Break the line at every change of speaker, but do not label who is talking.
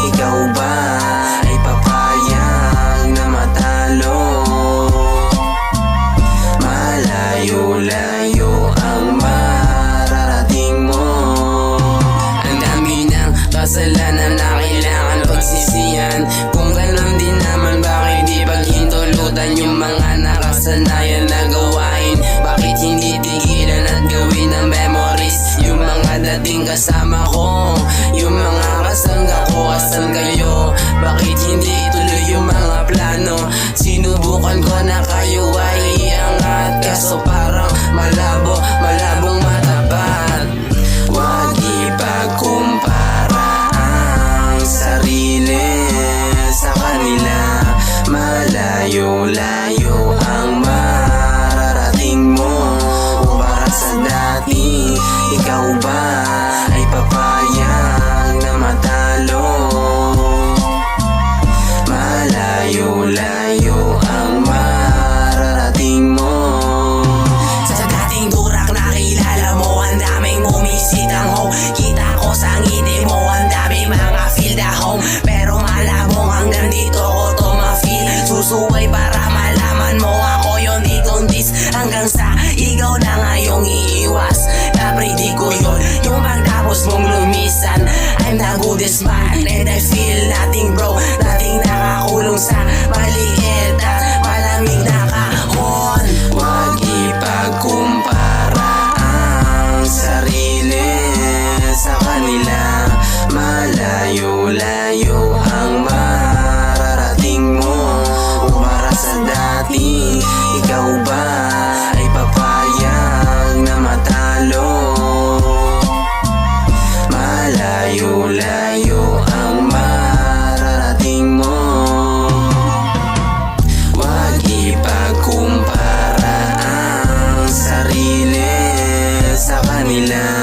ikaw ba ay papayag na matalo? Malayo-layo ang mararating mo. Ang dami ng kasalanan na kailangan pagsisihan. Kung ganon din naman, bakit di paghintulutan yung mga nakasanayan na gawain? Bakit hindi tigilan at gawin ng memories yung mga dating kasama ko, yung mga kasangga ko? Asan kayo? Bakit hindi ituloy yung mga plano? Sinubukan ko na kayo ay iangat, kaso parang malabong matapat. Huwag ipagkumpara ang sarili sa kanila. Malayo-layo ang mararating mo. Para sa dati, ikaw ba ay papayag na matalo? Malayo-layo ang mararating mo. Sa dating durak na kilala mo, ang daming bumisitang ho. Kita ko sa ngiti mo, ang daming mga feel the home. Pero malabong hanggang dito ko to ma-feel. Susuway para malaman mo ako yun ditong dis. Hanggang sa ikaw na ngayong iiwas. Napredi ko yun, yung pagtapos mong lumisan. I'm the goodest man and I feel nothing bro. Nothing nakakulong sa maliit at malamig na kahon. Huwag ipagkumpara ang sarili sa kanila. Malayo-layo ang mararating mo. Para sa dati, ikaw ba ay papayag na matalo? Malayo-layo ang mararating mo. Huwag ipagkumpara ang sarili sa kanila.